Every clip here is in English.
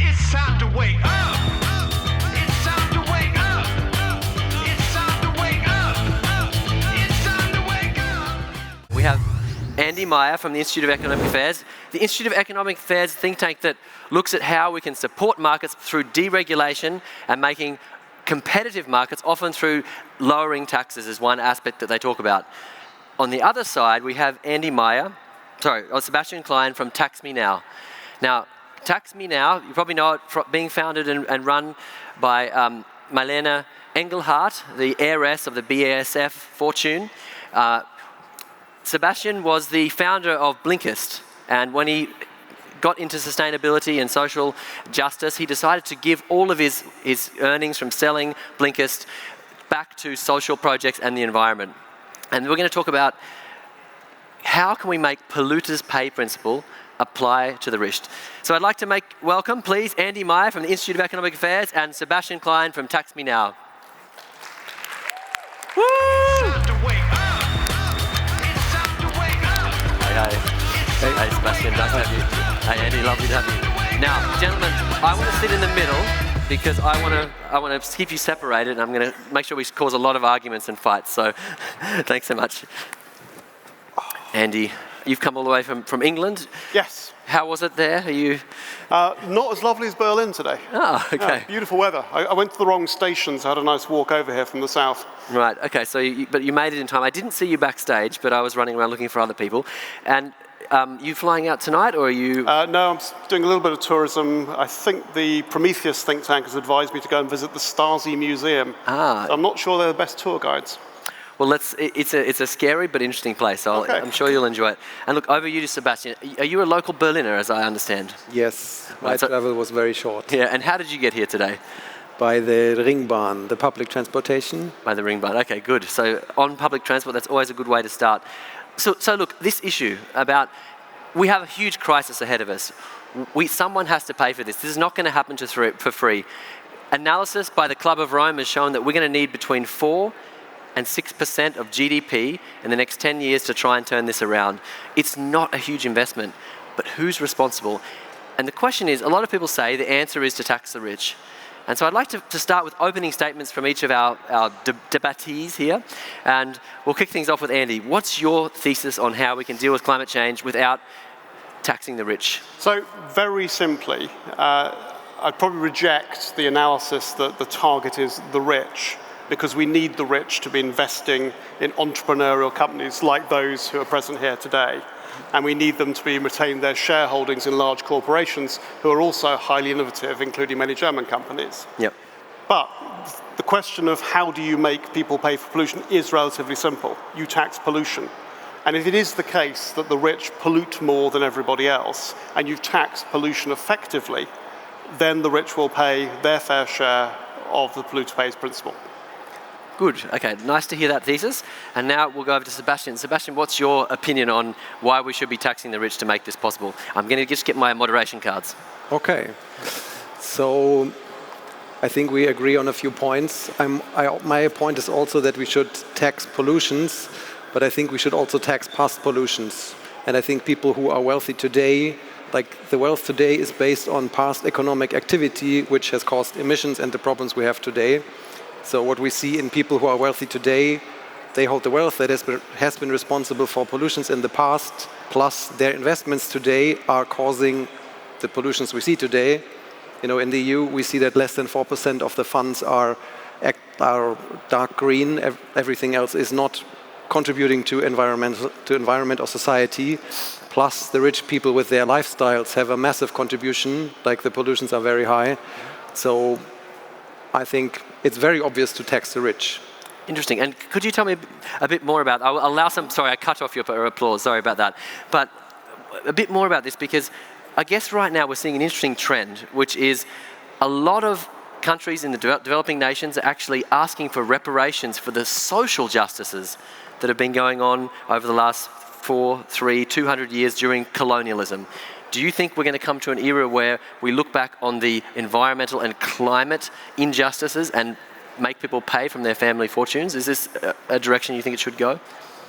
It's time to wake up. It's time to wake up. It's time to wake up. It's time to wake up. We have Andy Meyer from the Institute of Economic Affairs. The Institute of Economic Affairs is a think tank that looks at how we can support markets through deregulation and making competitive markets, often through lowering taxes is one aspect that they talk about. On the other side, we have Sebastian Klein from taxmenow. Now, taxmenow, you probably know it being founded and run by Marlene Engelhardt, the heiress of the BASF fortune. Sebastian was the founder of Blinkist, and when he got into sustainability and social justice, he decided to give all of his earnings from selling Blinkist back to social projects and the environment. And we're going to talk about how can we make polluters pay principle apply to the rich. So I'd like to welcome, please, Andy Meyer from the Institute of Economic Affairs and Sebastian Klein from taxmenow. Woo! Hey, Sebastian, nice to have you. Hey, Andy, lovely to have you. Now, gentlemen, I want to sit in the middle because I want to keep you separated, and I'm going to make sure we cause a lot of arguments and fights. So, thanks so much. Andy, you've come all the way from England. Yes. How was it there? Are you? Not as lovely as Berlin today. Oh, okay. Beautiful weather. I went to the wrong station, so I had a nice walk over here from the south. Right. Okay. So, but you made it in time. I didn't see you backstage, but I was running around looking for other people. And you flying out tonight, or are you? No, I'm doing a little bit of tourism. I think the Prometheus think tank has advised me to go and visit the Stasi Museum. So I'm not sure they're the best tour guides. Well, it's a scary but interesting place. So okay. I'm sure you'll enjoy it. And look, over you to Sebastian. Are you a local Berliner, as I understand? Yes, my travel was very short. Yeah, and how did you get here today? By the Ringbahn, the public transportation. By the Ringbahn, okay, good. So on public transport, that's always a good way to start. So look, this issue about, we have a huge crisis ahead of us. Someone has to pay for this. This is not going to happen for free. Analysis by the Club of Rome has shown that we're going to need between 4 and 6% of GDP in the next 10 years to try and turn this around. It's not a huge investment, but who's responsible? And the question is, a lot of people say the answer is to tax the rich. And so I'd like to start with opening statements from each of our debattees here. And we'll kick things off with Andy. What's your thesis on how we can deal with climate change without taxing the rich? So very simply, I'd probably reject the analysis that the target is the rich, because we need the rich to be investing in entrepreneurial companies like those who are present here today. And we need them to be retain their shareholdings in large corporations who are also highly innovative, including many German companies. Yep. But the question of how do you make people pay for pollution is relatively simple. You tax pollution. And if it is the case that the rich pollute more than everybody else, and you've taxed pollution effectively, then the rich will pay their fair share of the polluter pays principle. Good. Okay, nice to hear that thesis. And now we'll go over to Sebastian. Sebastian, what's your opinion on why we should be taxing the rich to make this possible? I'm going to just get my moderation cards. Okay. So I think we agree on a few points. My point is also that we should tax pollutions, but I think we should also tax past pollutions. And I think people who are wealthy today, like the wealth today is based on past economic activity, which has caused emissions and the problems we have today. So what we see in people who are wealthy today, they hold the wealth that has been responsible for pollutions in the past, plus their investments today are causing the pollutions we see today. You know, in the EU, we see that less than 4% of the funds are dark green. Everything else is not contributing to environment or society. Plus, the rich people with their lifestyles have a massive contribution, like the pollutions are very high. So I think it's very obvious to tax the rich. Interesting. And could you tell me a bit more about, I'll allow some, sorry, I cut off your applause, sorry about that. But a bit more about this, because I guess right now we're seeing an interesting trend, which is a lot of countries in the developing nations are actually asking for reparations for the social justices that have been going on over the last 200 years during colonialism. Do you think we're going to come to an era where we look back on the environmental and climate injustices and make people pay from their family fortunes? Is this a direction you think it should go?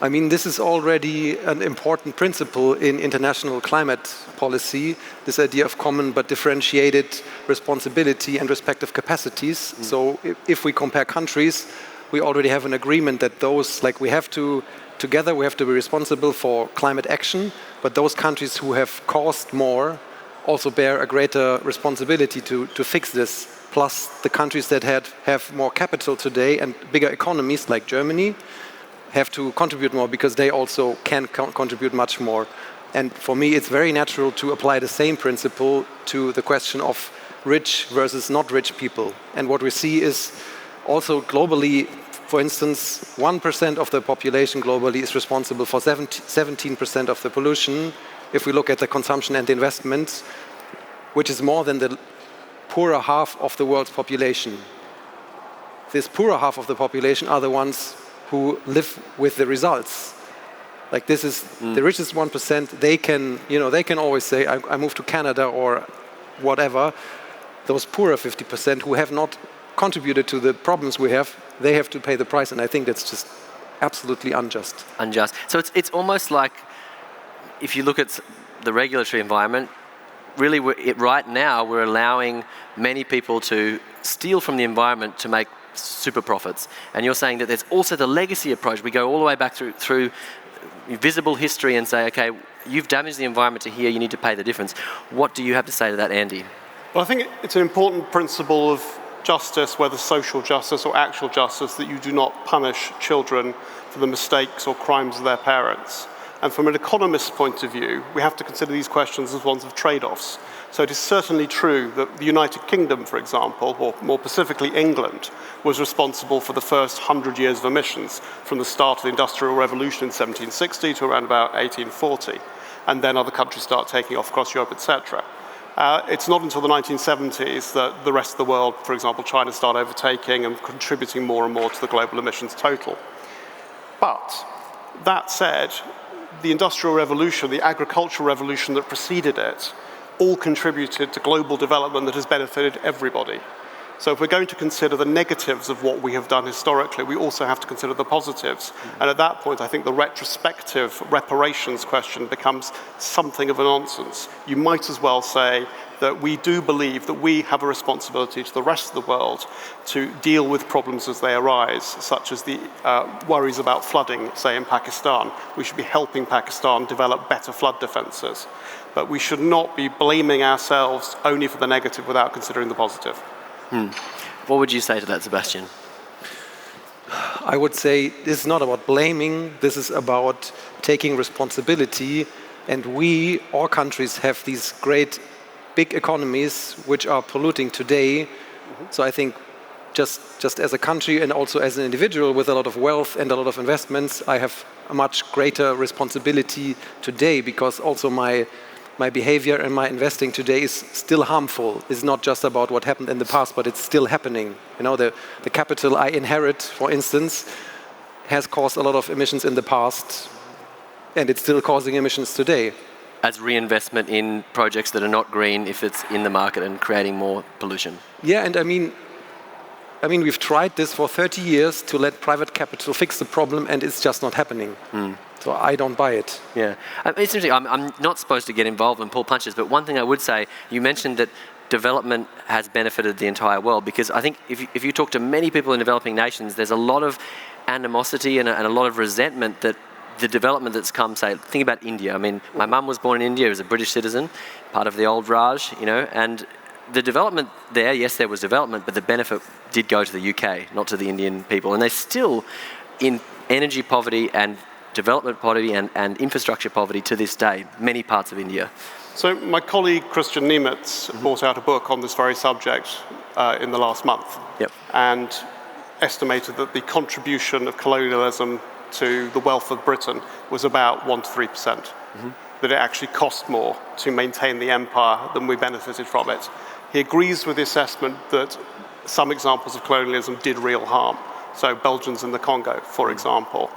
I mean, this is already an important principle in international climate policy, this idea of common but differentiated responsibility and respective capacities. So if we compare countries, we already have an agreement that those, like we have to, together we have to be responsible for climate action, but those countries who have caused more also bear a greater responsibility to fix this. Plus the countries that have more capital today and bigger economies like Germany have to contribute more because they also can contribute much more. And for me, it's very natural to apply the same principle to the question of rich versus not rich people. And what we see is also globally, for instance, 1% of the population globally is responsible for 17% of the pollution. If we look at the consumption and the investments, which is more than the poorer half of the world's population. This poorer half of the population are the ones who live with the results. Like this is the richest 1%. They can always say, I moved to Canada or whatever. Those poorer 50% who have not contributed to the problems we have, they have to pay the price. And I think that's just absolutely unjust. Unjust. So it's almost like if you look at the regulatory environment, really right now we're allowing many people to steal from the environment to make super profits. And you're saying that there's also the legacy approach. We go all the way back through visible history and say, okay, you've damaged the environment to here, you need to pay the difference. What do you have to say to that, Andy? Well, I think it's an important principle of justice, whether social justice or actual justice, that you do not punish children for the mistakes or crimes of their parents. And from an economist's point of view, we have to consider these questions as ones of trade-offs. So it is certainly true that the United Kingdom, for example, or more specifically England, was responsible for the first 100 years of emissions from the start of the Industrial Revolution in 1760 to around about 1840. And then other countries start taking off across Europe, etc. It's not until the 1970s that the rest of the world, for example, China, start overtaking and contributing more and more to the global emissions total. But that said, the Industrial Revolution, the agricultural revolution that preceded it, all contributed to global development that has benefited everybody. So if we're going to consider the negatives of what we have done historically, we also have to consider the positives. And at that point, I think the retrospective reparations question becomes something of a nonsense. You might as well say that we do believe that we have a responsibility to the rest of the world to deal with problems as they arise, such as the worries about flooding, say in Pakistan. We should be helping Pakistan develop better flood defenses. But we should not be blaming ourselves only for the negative without considering the positive. What would you say to that, Sebastian? I would say this is not about blaming, this is about taking responsibility. And we, all countries, have these great big economies which are polluting today. So I think just as a country and also as an individual with a lot of wealth and a lot of investments, I have a much greater responsibility today because also my behavior and my investing today is still harmful. It's not just about what happened in the past, but it's still happening. You know, the capital I inherit, for instance, has caused a lot of emissions in the past, and it's still causing emissions today. As reinvestment in projects that are not green if it's in the market and creating more pollution. Yeah, and I mean, we've tried this for 30 years to let private capital fix the problem, and it's just not happening. So I don't buy it. Yeah, it's interesting. I'm not supposed to get involved and pull punches, but one thing I would say, you mentioned that development has benefited the entire world, because I think if you talk to many people in developing nations, there's a lot of animosity and a lot of resentment that the development that's come, say, think about India. I mean, my mum was born in India as a British citizen, part of the old Raj, you know, and the development there, yes, there was development, but the benefit did go to the UK, not to the Indian people. And they're still in energy poverty and development poverty and infrastructure poverty to this day, many parts of India. So my colleague Christian Niemitz brought out a book on this very subject in the last month. Yep. And estimated that the contribution of colonialism to the wealth of Britain was about 1% to 3%. That it actually cost more to maintain the empire than we benefited from it. He agrees with the assessment that some examples of colonialism did real harm. So Belgians in the Congo, for example.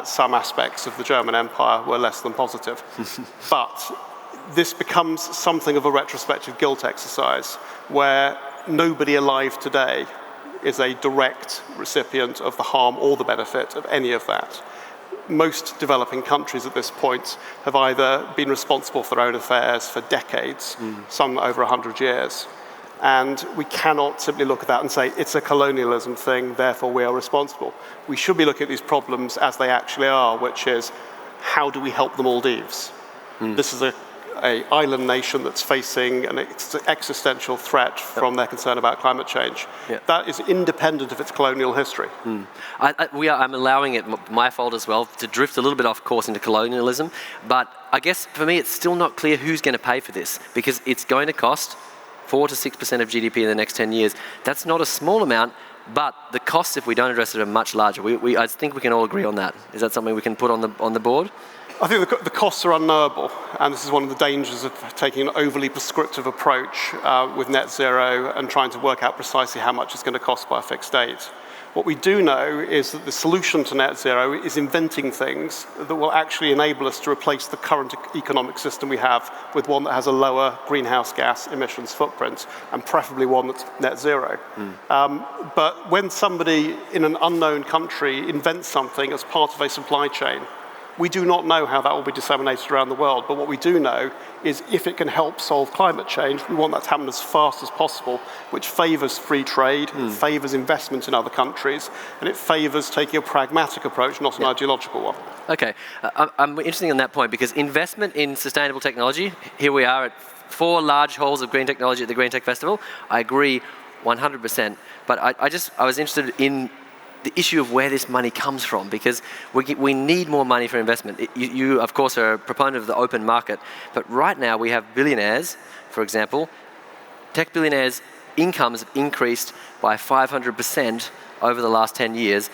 Some aspects of the German Empire were less than positive. But this becomes something of a retrospective guilt exercise where nobody alive today is a direct recipient of the harm or the benefit of any of that. most developing countries at this point have either been responsible for their own affairs for decades, some over 100 years. And we cannot simply look at that and say, it's a colonialism thing, therefore we are responsible. We should be looking at these problems as they actually are, which is, how do we help the Maldives? This is a island nation that's facing an existential threat from their concern about climate change. That is independent of its colonial history. I'm allowing it, my fault as well, to drift a little bit off course into colonialism, but I guess for me it's still not clear who's going to pay for this, because it's going to cost 4 to 6% of GDP in the next 10 years. That's not a small amount, but the costs, if we don't address it, are much larger. I think we can all agree on that. Is that something we can put on the board? I think the costs are unknowable, and this is one of the dangers of taking an overly prescriptive approach with net zero and trying to work out precisely how much it's going to cost by a fixed date. What we do know is that the solution to net zero is inventing things that will actually enable us to replace the current economic system we have with one that has a lower greenhouse gas emissions footprint, and preferably one that's net zero. But when somebody in an unknown country invents something as part of a supply chain, we do not know how that will be disseminated around the world, but what we do know is if it can help solve climate change, we want that to happen as fast as possible, which favours free trade, favours investment in other countries, and it favours taking a pragmatic approach, not an ideological one. Okay, I'm interested in that point, because investment in sustainable technology, here we are at 4 large halls of green technology at the GreenTech Festival. I agree 100%, but I was interested in the issue of where this money comes from, because we need more money for investment. You, of course, are a proponent of the open market, but right now we have billionaires, for example. Tech billionaires' incomes have increased by 500% over the last 10 years,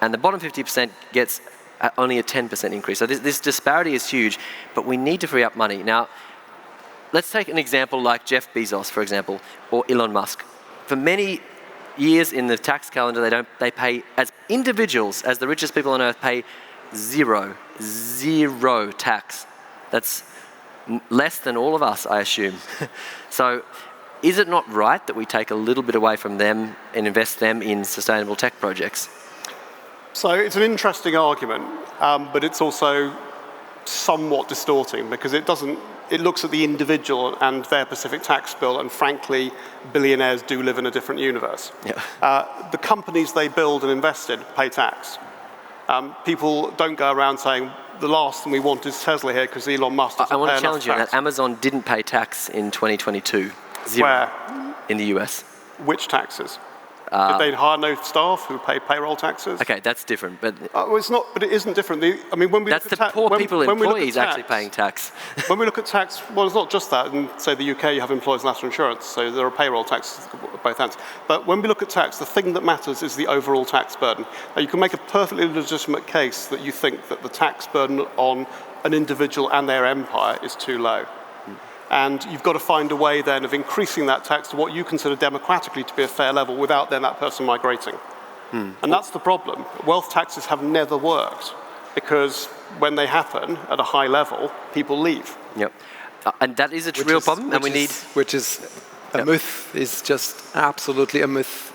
and the bottom 50% gets only a 10% increase. So this disparity is huge, but we need to free up money. Now, let's take an example like Jeff Bezos, for example, or Elon Musk. For many years in the tax calendar, they pay, as individuals, as the richest people on earth, pay zero tax. That's less than all of us, I assume. So is it not right that we take a little bit away from them and invest them in sustainable tech projects? So it's an interesting argument, but it's also somewhat distorting, because it looks at the individual and their specific tax bill, and frankly, billionaires do live in a different universe. The companies they build and invest in pay tax. People don't go around saying, the last thing we want is Tesla here because Elon Musk doesn't pay enough tax. I want to challenge you on that. Amazon didn't pay tax in 2022. Zero. Where? In the US. Which taxes? Did they hire no staff who pay payroll taxes? Okay, that's different. But well, it's not. But it isn't different. When we that's look at the poor people, employees actually paying tax. When we look at tax, well, it's not just that. In, say, the UK, you have employees' national insurance, so there are payroll taxes at both ends. But when we look at tax, the thing that matters is the overall tax burden. Now, you can make a perfectly legitimate case that you think that the tax burden on an individual and their empire is too low. And you've got to find a way then of increasing that tax to what you consider democratically to be a fair level without then that person migrating. And that's the problem. Wealth taxes have never worked, because when they happen at a high level, people leave. Yep. And that is a real problem, and which is a myth, is just absolutely a myth.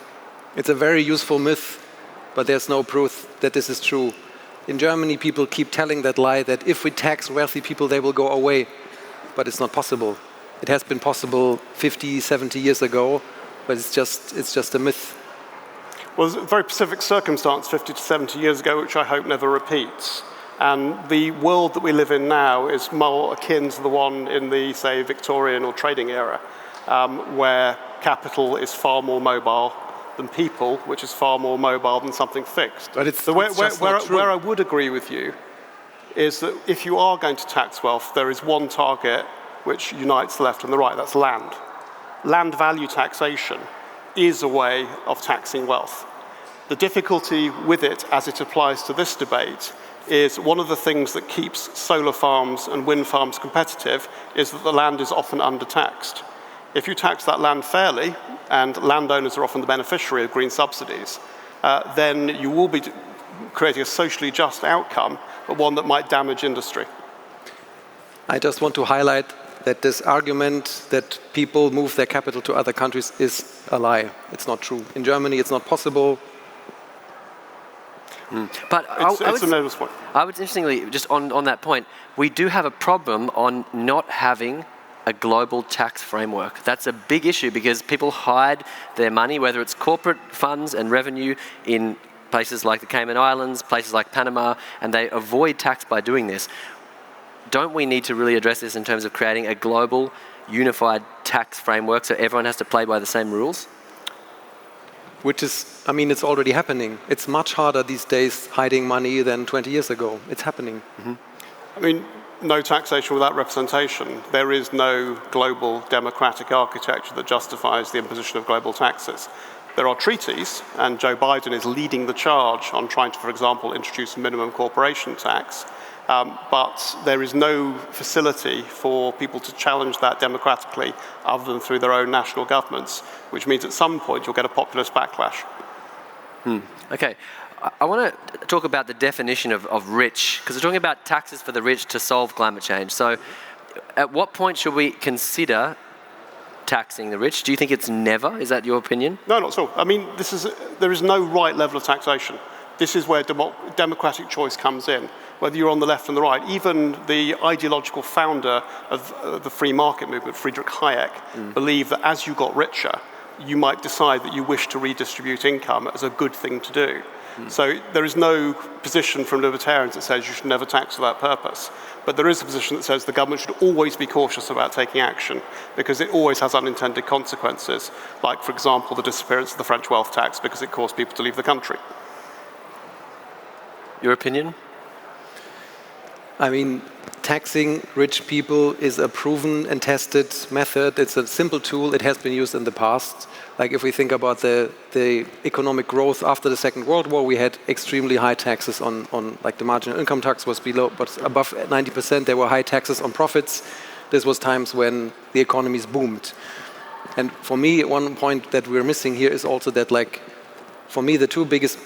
It's a very useful myth, but there's no proof that this is true. In Germany, people keep telling that lie that if we tax wealthy people, they will go away. But it's not possible. It has been possible 50, 70 years ago, but it's just a myth. Well, there's a very specific circumstance 50 to 70 years ago, which I hope never repeats. And the world that we live in now is more akin to the one in the, say, Victorian or trading era, where capital is far more mobile than people, which is far more mobile than something fixed. But it's where I would agree with you is that if you are going to tax wealth, there is one target which unites the left and the right, that's land. Land value taxation is a way of taxing wealth. The difficulty with it, as it applies to this debate, is one of the things that keeps solar farms and wind farms competitive is that the land is often undertaxed. If you tax that land fairly, and landowners are often the beneficiary of green subsidies, then you will be creating a socially just outcome, but one that might damage industry. I just want to highlight that this argument that people move their capital to other countries is a lie. It's not true. In Germany, it's not possible. But It's a notice point. I would interestingly, just on that point, we do have a problem on not having a global tax framework. That's a big issue because people hide their money, whether it's corporate funds and revenue in places like the Cayman Islands, places like Panama, and they avoid tax by doing this. Don't we need to really address this in terms of creating a global, unified tax framework so everyone has to play by the same rules? Which is, I mean, it's already happening. It's much harder these days hiding money than 20 years ago. It's happening. I mean, no taxation without representation. There is no global democratic architecture that justifies the imposition of global taxes. There are treaties, and Joe Biden is leading the charge on trying to, for example, introduce a minimum corporation tax. But there is no facility for people to challenge that democratically other than through their own national governments, which means at some point you'll get a populist backlash. Okay. I want to talk about the definition of rich, because we're talking about taxes for the rich to solve climate change. So at what point should we consider taxing the rich? Do you think it's never? Is that your opinion? No, not at all. I mean, there is no right level of taxation. This is where democratic choice comes in, whether you're on the left and the right. Even the ideological founder of the free market movement, Friedrich Hayek, believed that as you got richer, you might decide that you wish to redistribute income as a good thing to do. So there is no position from libertarians that says you should never tax for that purpose. But there is a position that says the government should always be cautious about taking action because it always has unintended consequences, like, for example, the disappearance of the French wealth tax because it caused people to leave the country. Your opinion? I mean, taxing rich people is a proven and tested method. It's a simple tool. It has been used in the past. Like if we think about the economic growth after the Second World War, we had extremely high taxes on like the marginal income tax was below, but above 90%. There were high taxes on profits. This was times when the economies boomed. And for me, one point that we're missing here is also that, like, for me, the two biggest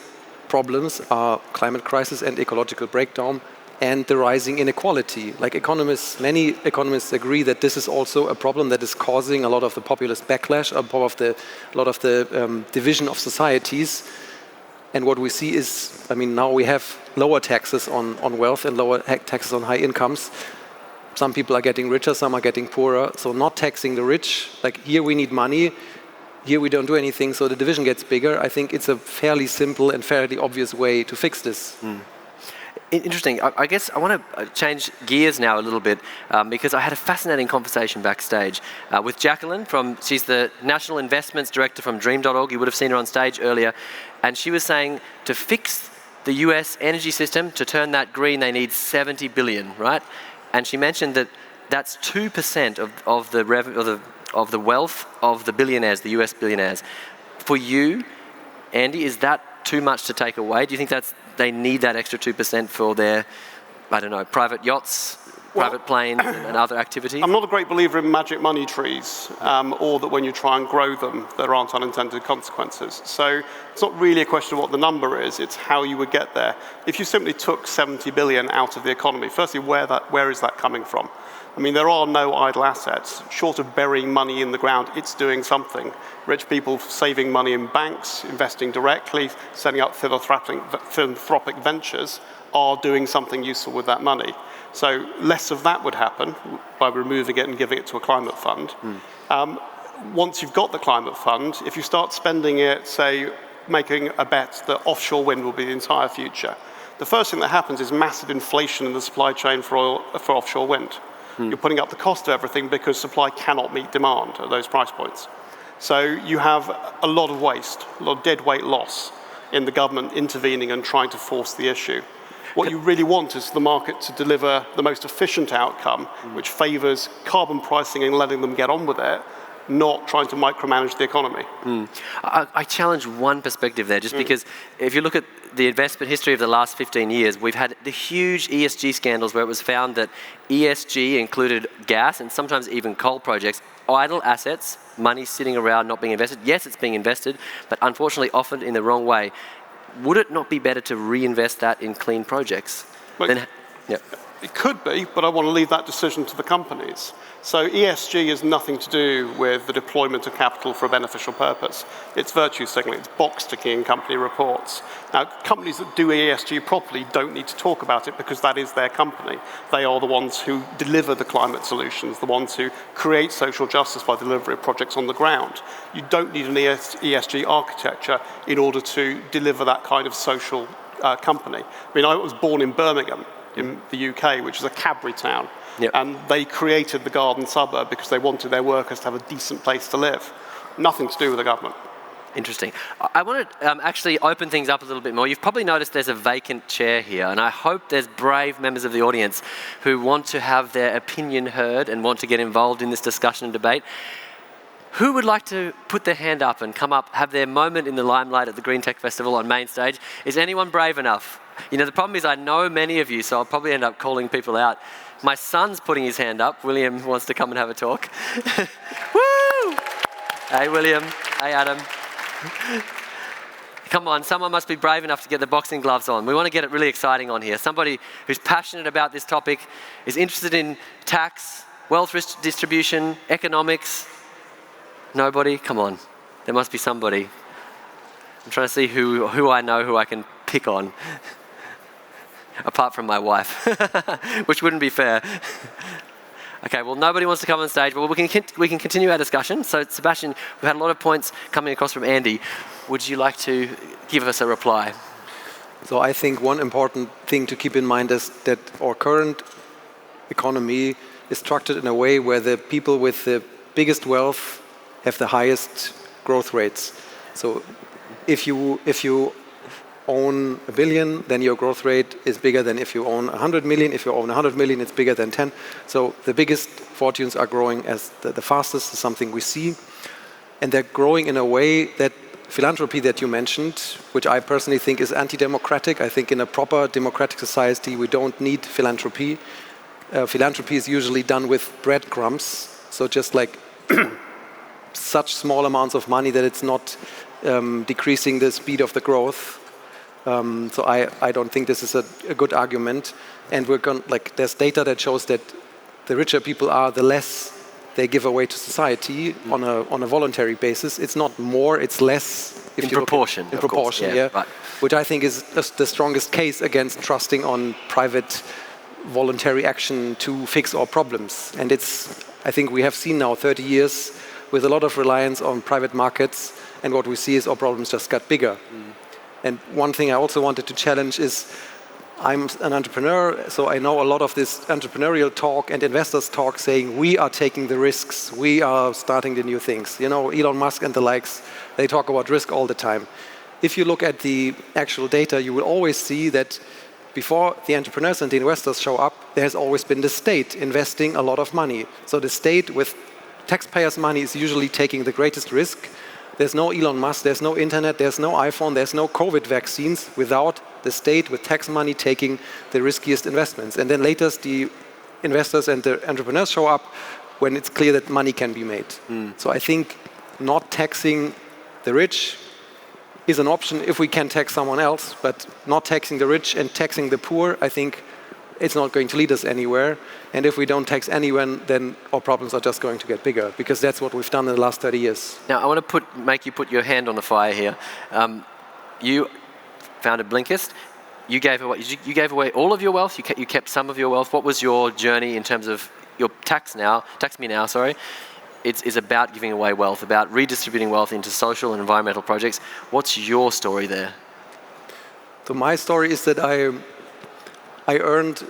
problems are climate crisis and ecological breakdown, and the rising inequality. Like many economists agree that this is also a problem that is causing a lot of the populist backlash, a lot of the division of societies. And what we see is, I mean, now we have lower taxes on wealth and lower taxes on high incomes. Some people are getting richer, some are getting poorer. So not taxing the rich, like here we need money, here we don't do anything, so the division gets bigger. I think it's a fairly simple and fairly obvious way to fix this. Interesting. I guess I want to change gears now a little bit because I had a fascinating conversation backstage with Jacqueline she's the National Investments Director from Dream.org. You would have seen her on stage earlier. And she was saying to fix the US energy system, to turn that green, they need 70 billion, right? And she mentioned that that's 2% of the wealth of the billionaires, the US billionaires. For you, Andy, is that too much to take away? Do you think they need that extra 2% for their, I don't know, private yachts, private planes and other activities? I'm not a great believer in magic money trees, or that when you try and grow them, there aren't unintended consequences. So it's not really a question of what the number is, it's how you would get there. If you simply took 70 billion out of the economy, firstly, where is that coming from? I mean, there are no idle assets. Short of burying money in the ground, it's doing something. Rich people saving money in banks, investing directly, setting up philanthropic ventures are doing something useful with that money. So less of that would happen by removing it and giving it to a climate fund. Once you've got the climate fund, if you start spending it, say, making a bet that offshore wind will be the entire future, the first thing that happens is massive inflation in the supply chain for offshore wind. You're putting up the cost of everything because supply cannot meet demand at those price points. So you have a lot of waste, a lot of dead weight loss in the government intervening and trying to force the issue. What you really want is the market to deliver the most efficient outcome, which favours carbon pricing and letting them get on with it, not trying to micromanage the economy. I challenge one perspective there, just because if you look at the investment history of the last 15 years, we've had the huge ESG scandals where it was found that ESG included gas and sometimes even coal projects, idle assets, money sitting around not being invested. Yes, it's being invested, but unfortunately often in the wrong way. Would it not be better to reinvest that in clean projects? It could be, but I want to leave that decision to the companies. So ESG has nothing to do with the deployment of capital for a beneficial purpose. It's virtue signaling, it's box ticking in company reports. Now, companies that do ESG properly don't need to talk about it because that is their company. They are the ones who deliver the climate solutions, the ones who create social justice by delivery of projects on the ground. You don't need an ESG architecture in order to deliver that kind of social company. I mean, I was born in Birmingham, in the UK, which is a Cadbury town. Yep. And they created the garden suburb because they wanted their workers to have a decent place to live. Nothing to do with the government. Interesting. I want to actually open things up a little bit more. You've probably noticed there's a vacant chair here, and I hope there's brave members of the audience who want to have their opinion heard and want to get involved in this discussion and debate. Who would like to put their hand up and come up, have their moment in the limelight at the GreenTech Festival on main stage? Is anyone brave enough? You know, the problem is I know many of you, so I'll probably end up calling people out. My son's putting his hand up. William wants to come and have a talk. Woo! Hey, William. Hey, Adam. Come on, someone must be brave enough to get the boxing gloves on. We want to get it really exciting on here. Somebody who's passionate about this topic, is interested in tax, wealth distribution, economics. Nobody? Come on. There must be somebody. I'm trying to see who I know who I can pick on. Apart from my wife, which wouldn't be fair. Okay, well, nobody wants to come on stage, but we can continue our discussion. So, Sebastian, we've had a lot of points coming across from Andy. Would you like to give us a reply? So I think one important thing to keep in mind is that our current economy is structured in a way where the people with the biggest wealth have the highest growth rates. So if you own $1 billion, then your growth rate is bigger than if you own 100 million. If you own 100 million, it's bigger than 10. So the biggest fortunes are growing as the fastest, is something we see. And they're growing in a way that philanthropy that you mentioned, which I personally think is anti-democratic. I think in a proper democratic society, we don't need philanthropy. Philanthropy is usually done with breadcrumbs. So just like such small amounts of money that it's not decreasing the speed of the growth. So I don't think this is a good argument. And there's data that shows that the richer people are, the less they give away to society on a voluntary basis. It's not more, it's less. In proportion. In proportion, yeah. Right. Which I think is the strongest case against trusting on private voluntary action to fix our problems. And I think we have seen now 30 years with a lot of reliance on private markets, and what we see is our problems just got bigger. And one thing I also wanted to challenge is, I'm an entrepreneur, so I know a lot of this entrepreneurial talk and investors talk saying we are taking the risks, we are starting the new things. You know, Elon Musk and the likes, they talk about risk all the time. If you look at the actual data, you will always see that before the entrepreneurs and the investors show up, there has always been the state investing a lot of money. So the state with taxpayers' money is usually taking the greatest risk. There's no Elon Musk, there's no internet, there's no iPhone, there's no COVID vaccines without the state with tax money taking the riskiest investments. And then later the investors and the entrepreneurs show up when it's clear that money can be made. So I think not taxing the rich is an option if we can tax someone else, but not taxing the rich and taxing the poor, I think it's not going to lead us anywhere. And if we don't tax anyone, then our problems are just going to get bigger, because that's what we've done in the last 30 years. Now, I want to make you put your hand on the fire here. You founded Blinkist. You gave away all of your wealth. You kept some of your wealth. What was your journey in terms of your taxmenow? Sorry, it's about giving away wealth, about redistributing wealth into social and environmental projects. What's your story there? So my story is that I earned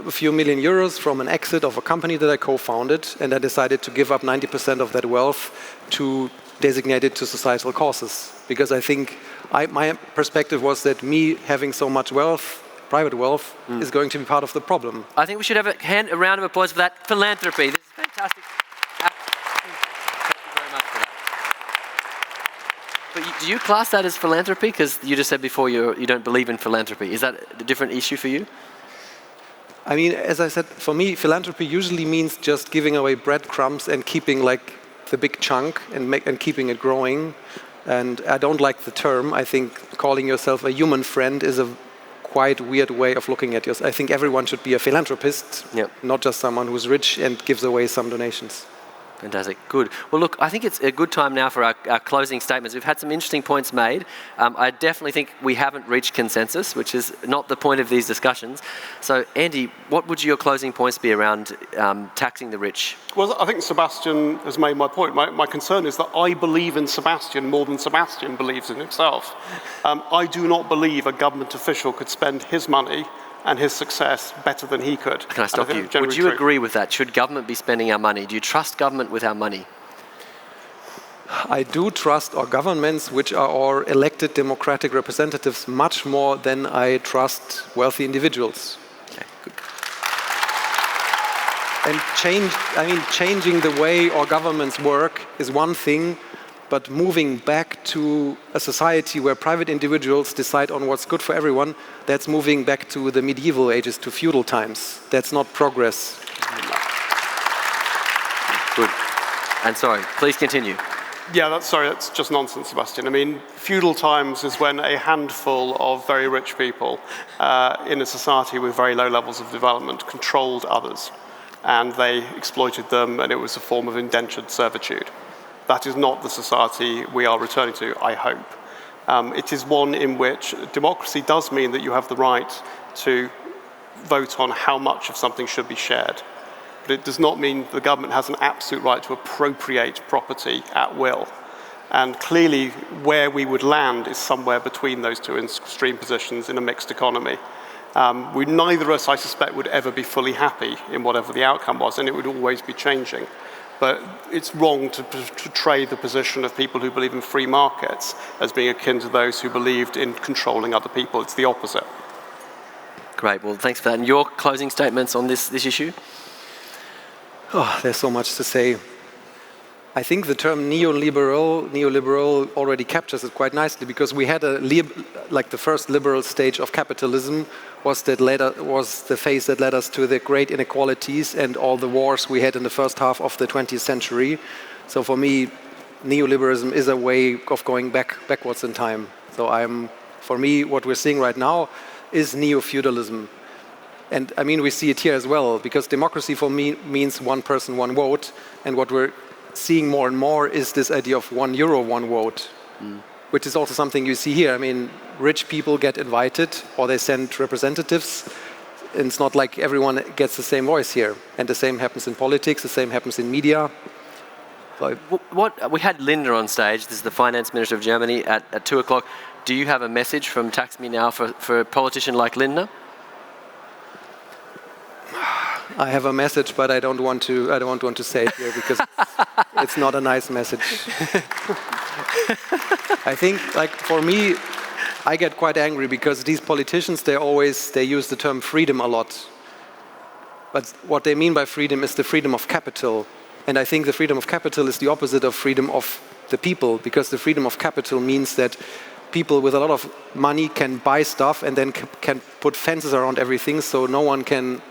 a few million euros from an exit of a company that I co-founded, and I decided to give up 90% of that wealth to designate it to societal causes. Because I think my perspective was that me having so much wealth, private wealth, is going to be part of the problem. I think we should have a round of applause for that philanthropy. This is fantastic. Thank you very much for that. But do you class that as philanthropy? Because you just said before you don't believe in philanthropy. Is that a different issue for you? I mean, as I said, for me, philanthropy usually means just giving away breadcrumbs and keeping like the big chunk and keeping it growing. And I don't like the term. I think calling yourself a human friend is a quite weird way of looking at it. I think everyone should be a philanthropist, Yep. not just someone who's rich and gives away some donations. Fantastic. Good. Well, look, I think it's a good time now for our closing statements. We've had some interesting points made. I definitely think we haven't reached consensus, which is not the point of these discussions. So, Andy, what would your closing points be around taxing the rich? Well, I think Sebastian has made my point. My concern is that I believe in Sebastian more than Sebastian believes in himself. I do not believe a government official could spend his money and his success better than he could. Can I stop you? Generally Would you true. agree with that? Should government be spending our money? Do you trust government with our money? I do trust our governments, which are our elected democratic representatives, much more than I trust wealthy individuals. Okay, good. And changing the way our governments work is one thing, but moving back to a society where private individuals decide on what's good for everyone, that's moving back to the medieval ages, to feudal times. That's not progress. Good. And sorry, please continue. Yeah, that's just nonsense, Sebastian. I mean, feudal times is when a handful of very rich people in a society with very low levels of development controlled others, and they exploited them, and it was a form of indentured servitude. That is not the society we are returning to, I hope. It is one in which democracy does mean that you have the right to vote on how much of something should be shared. But it does not mean the government has an absolute right to appropriate property at will. And clearly, where we would land is somewhere between those two extreme positions in a mixed economy. Neither of us, I suspect, would ever be fully happy in whatever the outcome was, and it would always be changing. But it's wrong to portray the position of people who believe in free markets as being akin to those who believed in controlling other people. It's the opposite. Great. Well, thanks for that. And your closing statements on this issue? Oh, there's so much to say. I think the term neoliberal already captures it quite nicely, because we had the first liberal stage of capitalism was the phase that led us to the great inequalities and all the wars we had in the first half of the 20th century. So for me, neoliberalism is a way of going backwards in time. So for me, what we're seeing right now is neo-feudalism. And I mean, we see it here as well, because democracy for me means one person, one vote. And what we're seeing more and more is this idea of €1, one vote, which is also something you see here. I mean, rich people get invited or they send representatives. And it's not like everyone gets the same voice here. And the same happens in politics, the same happens in media. So We had Linda on stage. This is the finance minister of Germany at 2 o'clock. Do you have a message from taxmenow for a politician like Linda? I have a message, but I don't want to say it here because it's not a nice message. I think, like, for me, I get quite angry because these politicians, they use the term freedom a lot. But what they mean by freedom is the freedom of capital. And I think the freedom of capital is the opposite of freedom of the people, because the freedom of capital means that people with a lot of money can buy stuff and then can put fences around everything, so no one can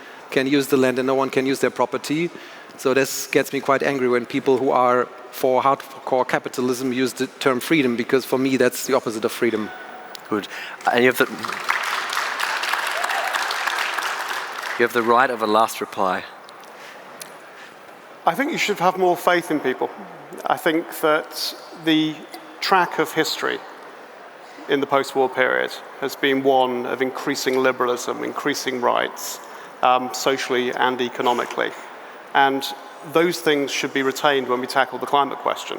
use the land and no one can use their property. So this gets me quite angry when people who are for hardcore capitalism use the term freedom, because for me that's the opposite of freedom. Good. And you have the right of a last reply. I think you should have more faith in people. I think that the track of history in the post-war period has been one of increasing liberalism, increasing rights, socially and economically. And those things should be retained when we tackle the climate question.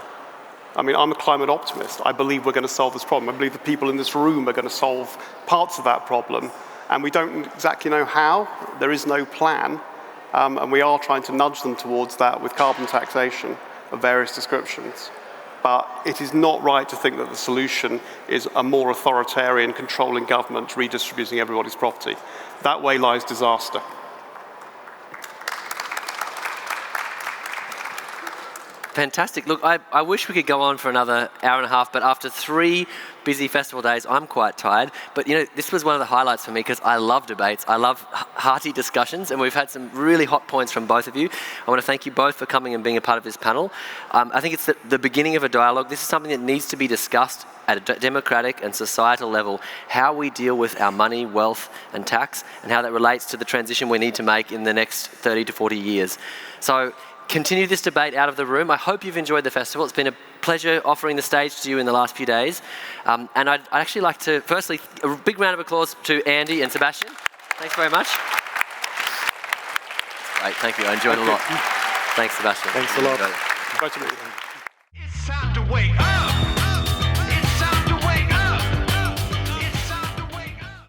I mean, I'm a climate optimist. I believe we're going to solve this problem. I believe the people in this room are going to solve parts of that problem. And we don't exactly know how. There is no plan. And we are trying to nudge them towards that with carbon taxation of various descriptions. But it is not right to think that the solution is a more authoritarian, controlling government redistributing everybody's property. That way lies disaster. fantastic. Look, I wish we could go on for another hour and a half, but after 3 busy festival days, I'm quite tired. But this was one of the highlights for me because I love debates. I love hearty discussions, and we've had some really hot points from both of you. I want to thank you both for coming and being a part of this panel. I think it's the beginning of a dialogue. This is something that needs to be discussed at a democratic and societal level, how we deal with our money, wealth and tax, and how that relates to the transition we need to make in the next 30 to 40 years. So continue this debate out of the room. I hope you've enjoyed the festival. It's been a pleasure offering the stage to you in the last few days. And I'd actually like to, firstly, a big round of applause to Andy and Sebastian. Thanks very much. Great, thank you. I enjoyed it a lot. Thanks, Sebastian. Thanks a lot. Great to meet you. It's time to wake up.